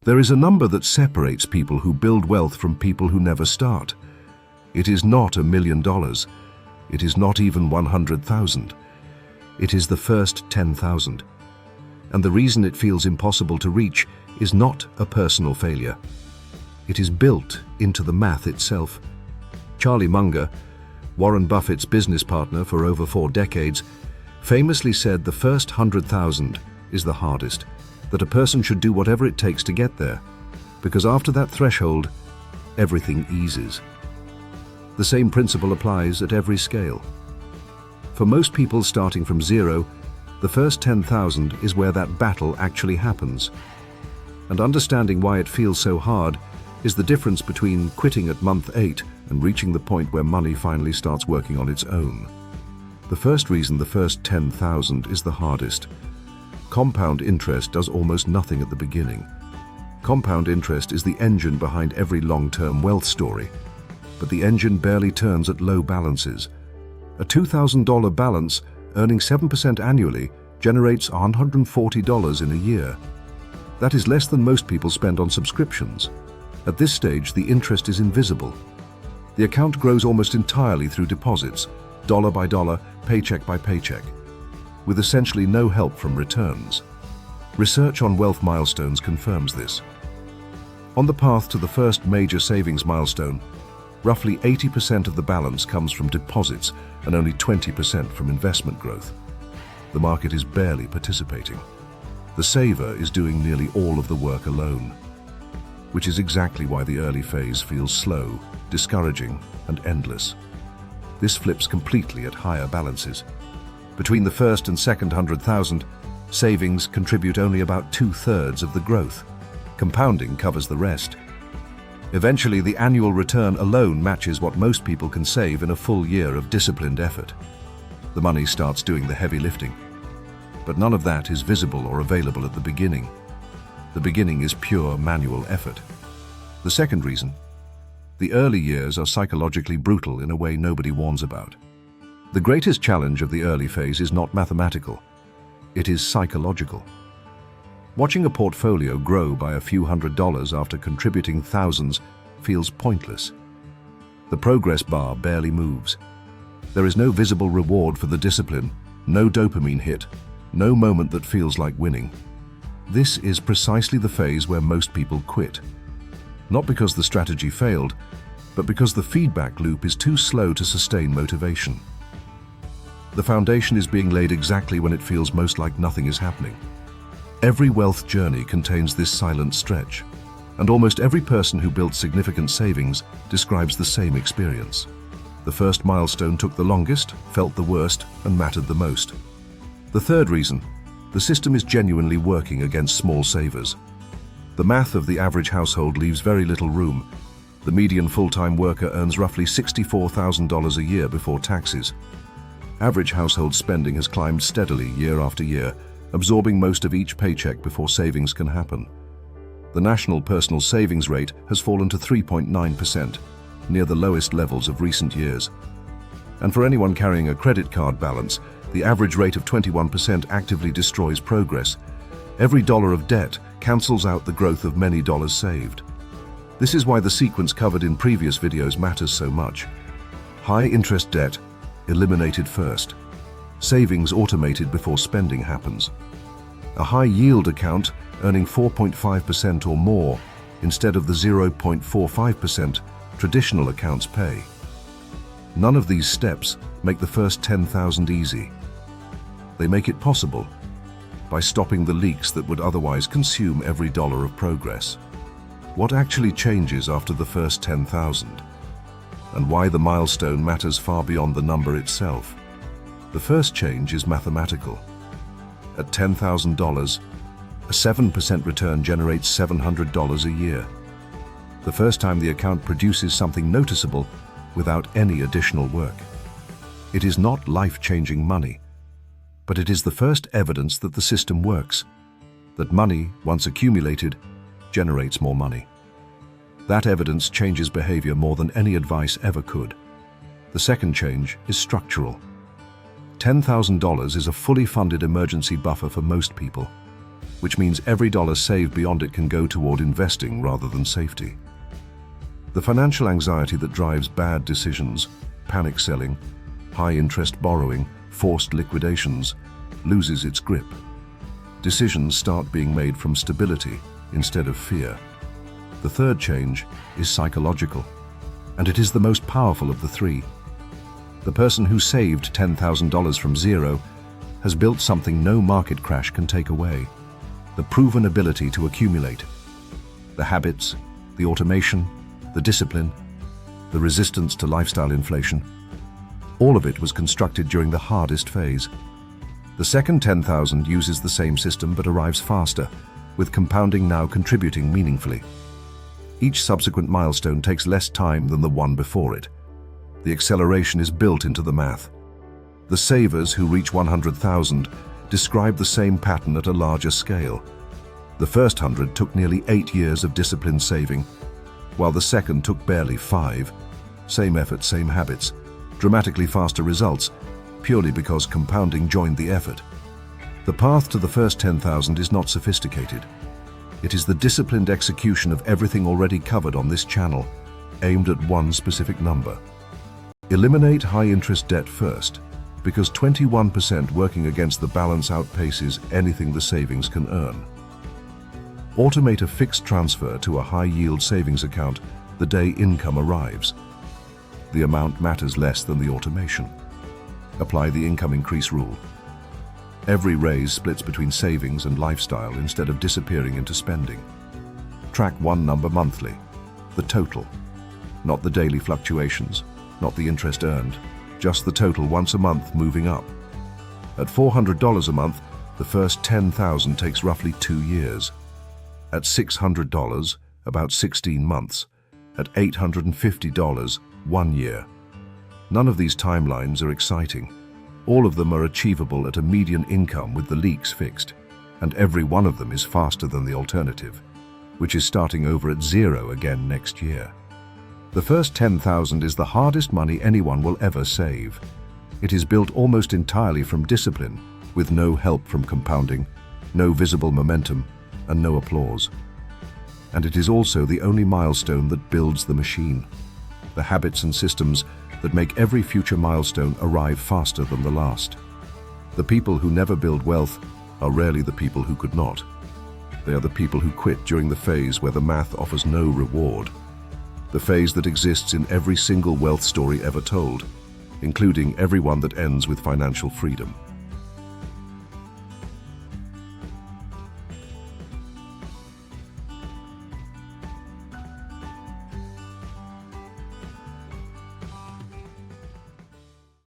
There is a number that separates people who build wealth from people who never start. It is not $1 million. It is not even 100,000. It is the first 10,000. And the reason it feels impossible to reach is not a personal failure. It is built into the math itself. Charlie Munger, Warren Buffett's business partner for over 4 decades, famously said the first 100,000 is the hardest, that a person should do whatever it takes to get there, because after that threshold, everything eases. The same principle applies at every scale. For most people starting from zero, the first 10,000 is where that battle actually happens. And understanding why it feels so hard is the difference between quitting at month 8 and reaching the point where money finally starts working on its own. The first reason the first 10,000 is the hardest. Compound interest does almost nothing at the beginning. Compound interest is the engine behind every long-term wealth story, but the engine barely turns at low balances. A $2,000 balance earning 7% annually generates $140 in a year. That is less than most people spend on subscriptions. At this stage, the interest is invisible. The account grows almost entirely through deposits, dollar by dollar, paycheck by paycheck, with essentially no help from returns. Research on wealth milestones confirms this. On the path to the first major savings milestone, roughly 80% of the balance comes from deposits and only 20% from investment growth. The market is barely participating. The saver is doing nearly all of the work alone, which is exactly why the early phase feels slow, discouraging, and endless. This flips completely at higher balances. Between the first and second 100,000, savings contribute only about 2/3 of the growth. Compounding covers the rest. Eventually, the annual return alone matches what most people can save in a full year of disciplined effort. The money starts doing the heavy lifting. But none of that is visible or available at the beginning. The beginning is pure manual effort. The second reason: the early years are psychologically brutal in a way nobody warns about. The greatest challenge of the early phase is not mathematical. It is psychological. Watching a portfolio grow by a few $100s after contributing thousands feels pointless. The progress bar barely moves. There is no visible reward for the discipline, no dopamine hit, no moment that feels like winning. This is precisely the phase where most people quit. Not because the strategy failed, but because the feedback loop is too slow to sustain motivation. The foundation is being laid exactly when it feels most like nothing is happening. Every wealth journey contains this silent stretch, and almost every person who built significant savings describes the same experience. The first milestone took the longest, felt the worst, and mattered the most. The third reason: the system is genuinely working against small savers. The math of the average household leaves very little room. The median full-time worker earns roughly $64,000 a year before taxes. Average household spending has climbed steadily year after year, absorbing most of each paycheck before savings can happen. The national personal savings rate has fallen to 3.9%, near the lowest levels of recent years. And for anyone carrying a credit card balance, the average rate of 21% actively destroys progress. Every dollar of debt cancels out the growth of many dollars saved. This is why the sequence covered in previous videos matters so much. High interest debt eliminated first. Savings automated before spending happens. A high yield account earning 4.5% or more instead of the 0.45% traditional accounts pay. None of these steps make the first 10,000 easy. They make it possible by stopping the leaks that would otherwise consume every dollar of progress. What actually changes after the first 10,000? And why the milestone matters far beyond the number itself. The first change is mathematical. At $10,000, a 7% return generates $700 a year. The first time the account produces something noticeable without any additional work. It is not life-changing money, but it is the first evidence that the system works, that money, once accumulated, generates more money. That evidence changes behavior more than any advice ever could. The second change is structural. $10,000 is a fully funded emergency buffer for most people. which means every dollar saved beyond it can go toward investing rather than safety. The financial anxiety that drives bad decisions, panic selling, high-interest borrowing, forced liquidations, loses its grip. Decisions start being made from stability instead of fear. The third change is psychological, and it is the most powerful of the three. The person who saved $10,000 from zero has built something no market crash can take away: the proven ability to accumulate. The habits, the automation, the discipline, the resistance to lifestyle inflation, all of it was constructed during the hardest phase. The second 10,000 uses the same system but arrives faster, with compounding now contributing meaningfully. Each subsequent milestone takes less time than the one before it. The acceleration is built into the math. The savers who reach 100,000 describe the same pattern at a larger scale. The first 100 took nearly 8 years of disciplined saving, while the second took barely 5. Same effort, same habits, dramatically faster results, purely because compounding joined the effort. The path to the first 10,000 is not sophisticated. It is the disciplined execution of everything already covered on this channel, aimed at one specific number. Eliminate high-interest debt first, because 21% working against the balance outpaces anything the savings can earn. Automate a fixed transfer to a high-yield savings account the day income arrives. The amount matters less than the automation. Apply the income increase rule. Every raise splits between savings and lifestyle instead of disappearing into spending. Track one number monthly, the total, not the daily fluctuations, not the interest earned, just the total once a month moving up. At $400 a month, the first 10,000 takes roughly 2 years. At $600, about 16 months. At $850, 1 year. None of these timelines are exciting. All of them are achievable at a median income with the leaks fixed, and every one of them is faster than the alternative, which is starting over at zero again next year. The first 10,000 is the hardest money anyone will ever save. It is built almost entirely from discipline, with no help from compounding, no visible momentum, and no applause. And it is also the only milestone that builds the machine. The habits and systems that make every future milestone arrive faster than the last. The people who never build wealth are rarely the people who could not. They are the people who quit during the phase where the math offers no reward. The phase that exists in every single wealth story ever told, including every one that ends with financial freedom.